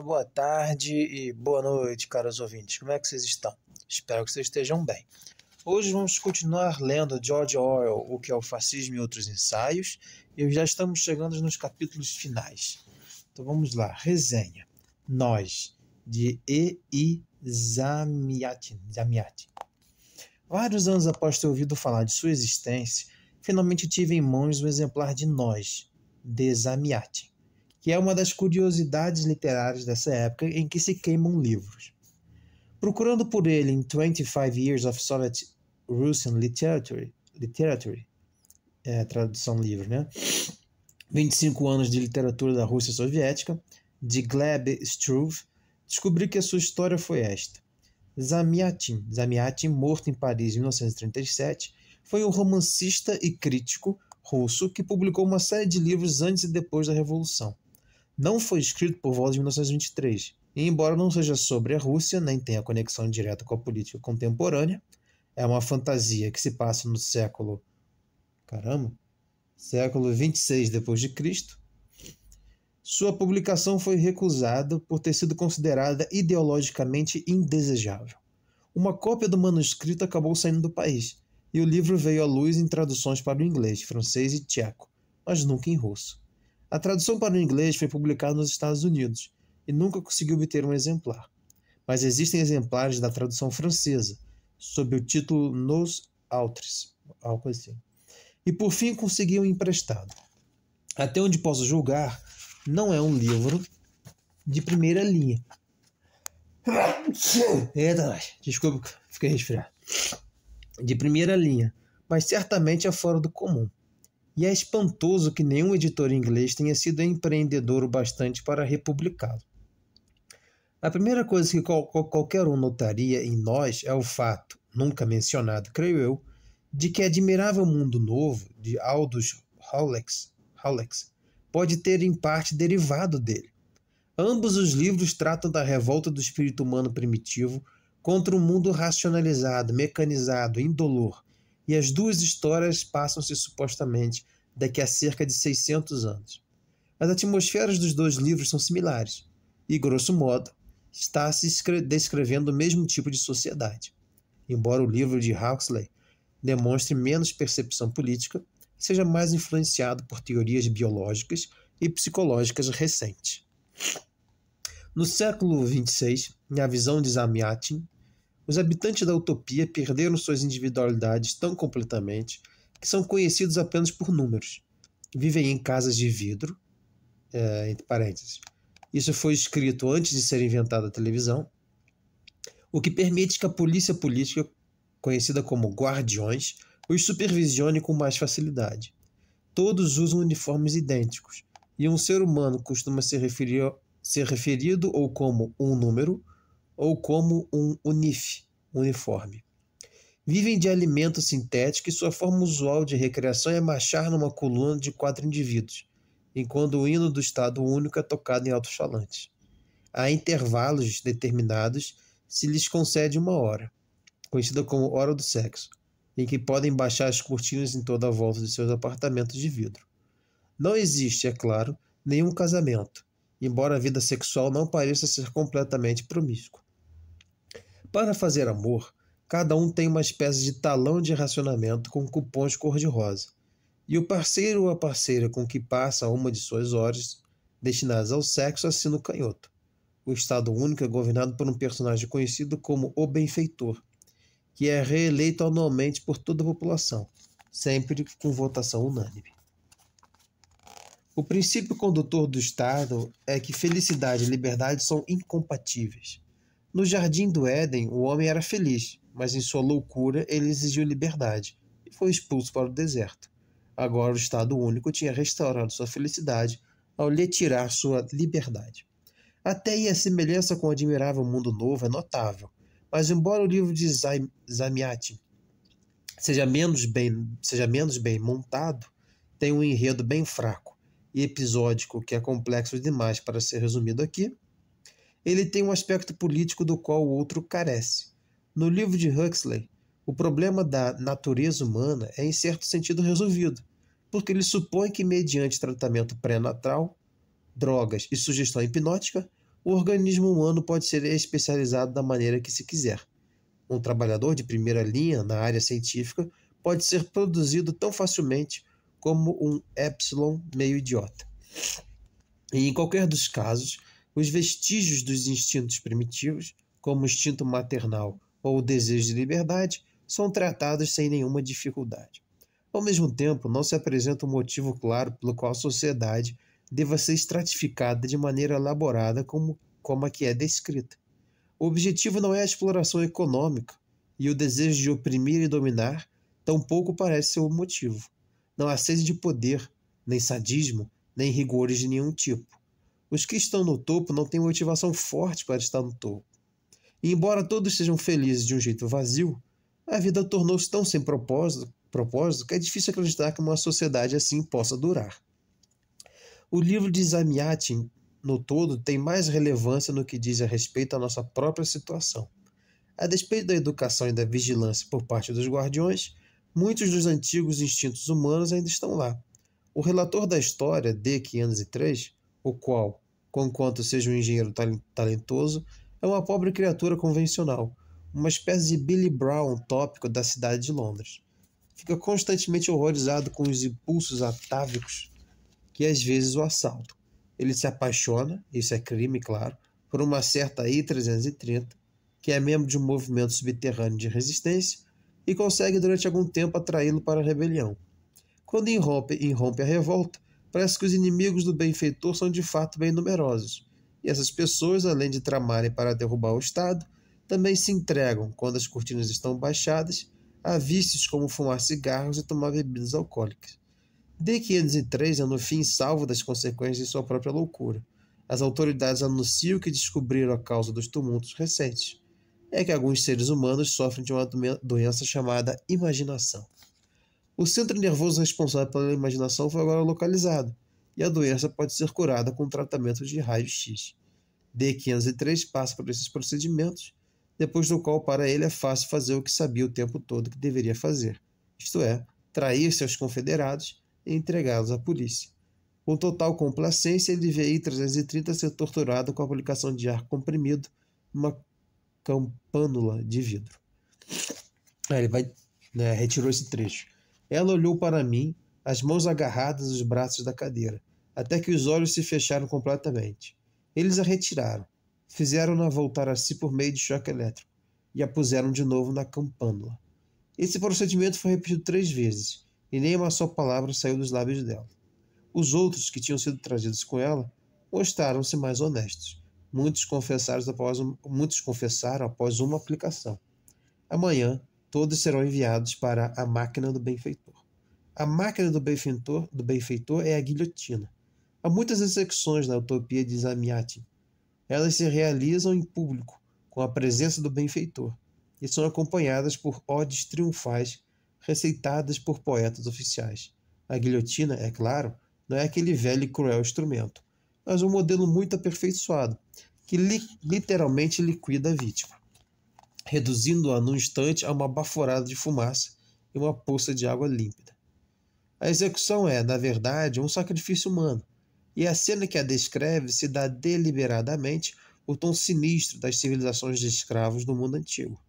Boa tarde e boa noite, caros ouvintes. Como é que vocês estão? Espero que vocês estejam bem. Hoje vamos continuar lendo George Orwell, O que é o Fascismo e Outros Ensaios, e já estamos chegando nos capítulos finais. Então vamos lá. Resenha. Nós, de E.I. Zamiatin. Vários anos após ter ouvido falar de sua existência, finalmente tive em mãos um exemplar de Nós, de Zamiatin, que é uma das curiosidades literárias dessa época em que se queimam livros. Procurando por ele em 25 Years of Soviet Russian Literature, tradução livre, né? 25 anos de literatura da Rússia Soviética, de Gleb Struve, descobri que a sua história foi esta. Zamiatin, morto em Paris em 1937, foi um romancista e crítico russo que publicou uma série de livros antes e depois da Revolução. Não foi escrito por volta de 1923, e embora não seja sobre a Rússia, nem tenha conexão direta com a política contemporânea, é uma fantasia que se passa no século 26 d.C., sua publicação foi recusada por ter sido considerada ideologicamente indesejável. Uma cópia do manuscrito acabou saindo do país, e o livro veio à luz em traduções para o inglês, francês e tcheco, mas nunca em russo. A tradução para o inglês foi publicada nos Estados Unidos e nunca conseguiu obter um exemplar. Mas existem exemplares da tradução francesa, sob o título Nos Autres, algo assim. E por fim consegui um emprestado. Até onde posso julgar, não é um livro de primeira linha. Eita, desculpa, fiquei resfriado. De primeira linha, mas certamente é fora do comum. E é espantoso que nenhum editor inglês tenha sido empreendedor o bastante para republicá-lo. A primeira coisa que qualquer um notaria em Nós é o fato, nunca mencionado, creio eu, de que Admirável Mundo Novo, de Aldous Huxley, pode ter em parte derivado dele. Ambos os livros tratam da revolta do espírito humano primitivo contra um mundo racionalizado, mecanizado, indolor, e as duas histórias passam-se supostamente daqui a cerca de 600 anos. As atmosferas dos dois livros são similares, e, grosso modo, está se descrevendo o mesmo tipo de sociedade. Embora o livro de Huxley demonstre menos percepção política, seja mais influenciado por teorias biológicas e psicológicas recentes. No século XXVI, na visão de Zamiatin, os habitantes da utopia perderam suas individualidades tão completamente que são conhecidos apenas por números. Vivem em casas de vidro, entre parênteses. Isso foi escrito antes de ser inventada a televisão, o que permite que a polícia política, conhecida como guardiões, os supervisione com mais facilidade. Todos usam uniformes idênticos, e um ser humano costuma ser referido ou como um número ou como um uniforme. Vivem de alimento sintético e sua forma usual de recreação é marchar numa coluna de 4 indivíduos, enquanto o hino do Estado Único é tocado em alto-falantes. A intervalos determinados se lhes concede uma hora, conhecida como hora do sexo, em que podem baixar as cortinas em toda a volta de seus apartamentos de vidro. Não existe, é claro, nenhum casamento, embora a vida sexual não pareça ser completamente promíscua. Para fazer amor, cada um tem uma espécie de talão de racionamento com cupons cor-de-rosa, e o parceiro ou a parceira com que passa uma de suas horas destinadas ao sexo assina o canhoto. O Estado Único é governado por um personagem conhecido como o Benfeitor, que é reeleito anualmente por toda a população, sempre com votação unânime. O princípio condutor do Estado é que felicidade e liberdade são incompatíveis. No Jardim do Éden, o homem era feliz, mas em sua loucura ele exigiu liberdade e foi expulso para o deserto. Agora o Estado Único tinha restaurado sua felicidade ao lhe tirar sua liberdade. Até aí a semelhança com o Admirável Mundo Novo é notável, mas embora o livro de Zamiatin seja menos bem montado, tem um enredo bem fraco e episódico que é complexo demais para ser resumido aqui, ele tem um aspecto político do qual o outro carece. No livro de Huxley, o problema da natureza humana é em certo sentido resolvido, porque ele supõe que mediante tratamento pré-natal, drogas e sugestão hipnótica, O organismo humano pode ser especializado da maneira que se quiser. Um trabalhador de primeira linha na área científica pode ser produzido tão facilmente como um epsilon meio idiota. E em qualquer dos casos, os vestígios dos instintos primitivos, como o instinto maternal ou o desejo de liberdade, são tratados sem nenhuma dificuldade. Ao mesmo tempo, não se apresenta um motivo claro pelo qual a sociedade deva ser estratificada de maneira elaborada como a que é descrita. O objetivo não é a exploração econômica, e o desejo de oprimir e dominar tampouco parece ser o motivo. Não há sede de poder, nem sadismo, nem rigores de nenhum tipo. Os que estão no topo não têm motivação forte para estar no topo. E embora todos sejam felizes de um jeito vazio, a vida tornou-se tão sem propósito que é difícil acreditar que uma sociedade assim possa durar. O livro de Zamiatin, no todo, tem mais relevância no que diz a respeito à nossa própria situação. A despeito da educação e da vigilância por parte dos guardiões, muitos dos antigos instintos humanos ainda estão lá. O relator da história, D503, o qual, conquanto seja um engenheiro talentoso, é uma pobre criatura convencional, uma espécie de Billy Brown tópico da cidade de Londres. Fica constantemente horrorizado com os impulsos atávicos que às vezes o assaltam. Ele se apaixona, isso é crime, claro, por uma certa I-330, que é membro de um movimento subterrâneo de resistência, e consegue durante algum tempo atraí-lo para a rebelião. Quando irrompe a revolta, parece que os inimigos do benfeitor são de fato bem numerosos, e essas pessoas, além de tramarem para derrubar o Estado, também se entregam, quando as cortinas estão baixadas, a vícios como fumar cigarros e tomar bebidas alcoólicas. D503 é no fim salvo das consequências de sua própria loucura. As autoridades anunciam que descobriram a causa dos tumultos recentes. É que alguns seres humanos sofrem de uma doença chamada imaginação. O centro nervoso responsável pela imaginação foi agora localizado, e a doença pode ser curada com tratamento de raio-x. D503 passa por esses procedimentos, depois do qual para ele é fácil fazer o que sabia o tempo todo que deveria fazer, isto é, trair seus confederados e entregá-los à polícia. Com total complacência, ele vê I-330 ser torturado com a aplicação de ar comprimido numa campânula de vidro. Aí ele vai, retirou esse trecho. Ela olhou para mim, as mãos agarradas aos braços da cadeira, até que os olhos se fecharam completamente. Eles a retiraram, fizeram-na voltar a si por meio de choque elétrico, e a puseram de novo na campânula. Esse procedimento foi repetido 3 vezes, e nem uma só palavra saiu dos lábios dela. Os outros que tinham sido trazidos com ela mostraram-se mais honestos. Muitos confessaram após uma aplicação. Amanhã, todos serão enviados para a máquina do benfeitor. A máquina do benfeitor é a guilhotina. Há muitas execuções na utopia de Zamiatin. Elas se realizam em público, com a presença do benfeitor, e são acompanhadas por odes triunfais receitadas por poetas oficiais. A guilhotina, é claro, não é aquele velho e cruel instrumento, mas um modelo muito aperfeiçoado, que literalmente liquida a vítima, reduzindo-a num instante a uma baforada de fumaça e uma poça de água límpida. A execução é, na verdade, um sacrifício humano, e a cena que a descreve se dá deliberadamente o tom sinistro das civilizações de escravos do mundo antigo.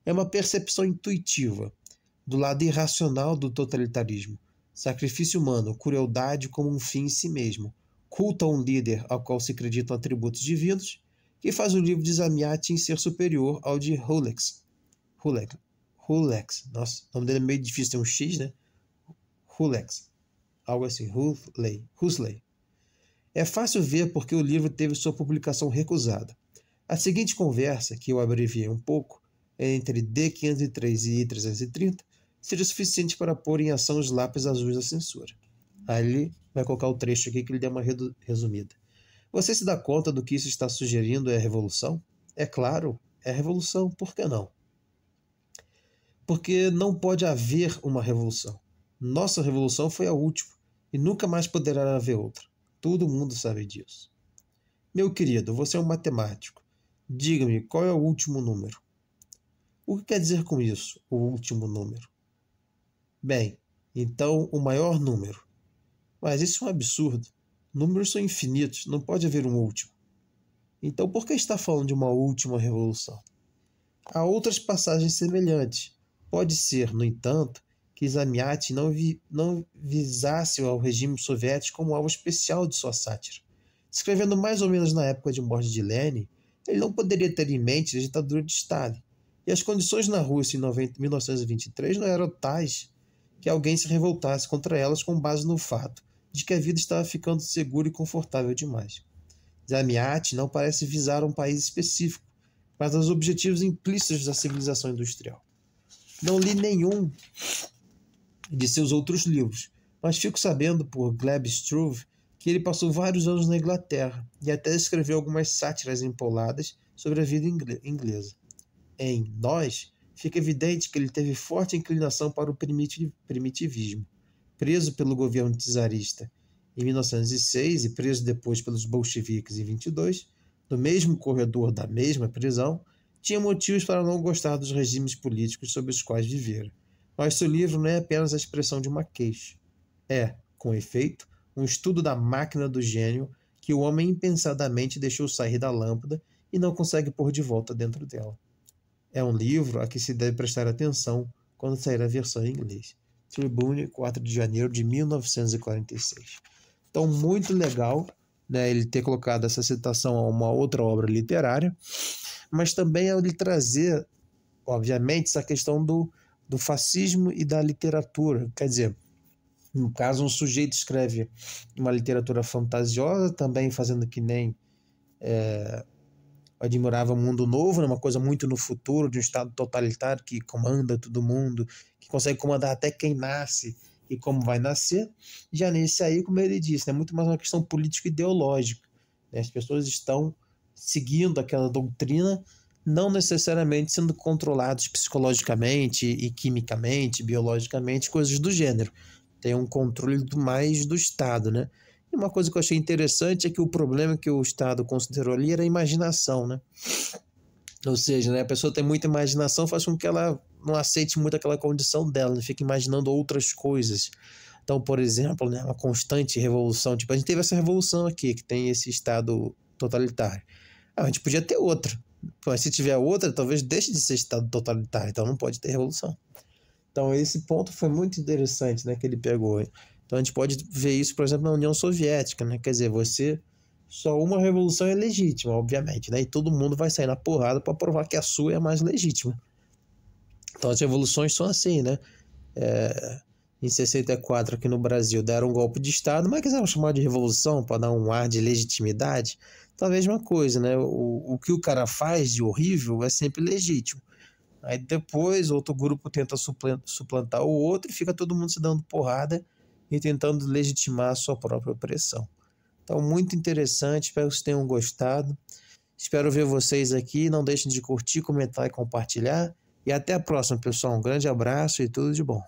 É uma percepção intuitiva, do lado irracional do totalitarismo, sacrifício humano, crueldade como um fim em si mesmo, culto a um líder ao qual se acreditam atributos divinos, que faz o livro de Zamiatin ser superior ao de Hulex. Nossa, o nome dele é meio difícil, tem um X, né? Hulex. Algo assim, Huxley. É fácil ver porque o livro teve sua publicação recusada. A seguinte conversa, que eu abreviei um pouco, entre D503 e I-330, seria suficiente para pôr em ação os lápis azuis da censura. Aí ele vai colocar o trecho aqui que ele deu uma resumida. Você se dá conta do que isso está sugerindo é revolução? É claro, é revolução. Por que não? Porque não pode haver uma revolução. Nossa revolução foi a última e nunca mais poderá haver outra. Todo mundo sabe disso. Meu querido, você é um matemático. Diga-me, qual é o último número? O que quer dizer com isso, o último número? Bem, então o maior número. Mas isso é um absurdo. Números são infinitos, não pode haver um último. Então, por que está falando de uma última revolução? Há outras passagens semelhantes. Pode ser, no entanto, que Zamiatin não visasse ao regime soviético como alvo especial de sua sátira. Escrevendo mais ou menos na época de morte de Lenin, ele não poderia ter em mente a ditadura de Stalin. E as condições na Rússia em 1923 não eram tais que alguém se revoltasse contra elas com base no fato de que a vida estava ficando segura e confortável demais. Zamiatin não parece visar um país específico, mas os objetivos implícitos da civilização industrial. Não li nenhum de seus outros livros, mas fico sabendo por Gleb Struve que ele passou vários anos na Inglaterra e até escreveu algumas sátiras empoladas sobre a vida inglesa. Em Nós, fica evidente que ele teve forte inclinação para o primitivismo. Preso pelo governo czarista em 1906 e preso depois pelos bolcheviques em 22, no mesmo corredor da mesma prisão, tinha motivos para não gostar dos regimes políticos sob os quais vivera. Mas seu livro não é apenas a expressão de uma queixa. É, com efeito, um estudo da máquina do gênio que o homem impensadamente deixou sair da lâmpada e não consegue pôr de volta dentro dela. É um livro a que se deve prestar atenção quando sair a versão em inglês. Tribune, 4 de janeiro de 1946. Então, muito legal, né, ele ter colocado essa citação a uma outra obra literária, mas também ele trazer, obviamente, essa questão do fascismo e da literatura. Quer dizer, no caso, um sujeito escreve uma literatura fantasiosa, também fazendo que nem admirava o mundo novo, né? Uma coisa muito no futuro, de um estado totalitário que comanda todo mundo, que consegue comandar até quem nasce e como vai nascer. Já nesse aí, como ele disse, é muito mais uma questão político-ideológica, né? As pessoas estão seguindo aquela doutrina, não necessariamente sendo controlados psicologicamente e quimicamente, biologicamente, coisas do gênero. Tem um controle mais do Estado, né? E uma coisa que eu achei interessante é que o problema que o Estado considerou ali era a imaginação, né? Ou seja, né, a pessoa tem muita imaginação, faz com que ela não aceite muito aquela condição dela, né? Fica imaginando outras coisas. Então, por exemplo, né, uma constante revolução. Tipo, a gente teve essa revolução aqui, que tem esse Estado totalitário. A gente podia ter outra. Mas se tiver outra, talvez deixe de ser Estado totalitário. Então não pode ter revolução. Então esse ponto foi muito interessante, né, que ele pegou. Então a gente pode ver isso, por exemplo, na União Soviética, né? Quer dizer, só uma revolução é legítima, obviamente, né? E todo mundo vai sair na porrada para provar que a sua é a mais legítima. Então as revoluções são assim, né? Em 64 aqui no Brasil deram um golpe de Estado, mas quiseram chamar de revolução para dar um ar de legitimidade. Então a mesma coisa, né? O que o cara faz de horrível é sempre legítimo. Aí depois outro grupo tenta suplantar o outro e fica todo mundo se dando porrada e tentando legitimar a sua própria opressão. Então, muito interessante, espero que vocês tenham gostado. Espero ver vocês aqui. Não deixem de curtir, comentar e compartilhar. E até a próxima, pessoal. Um grande abraço e tudo de bom.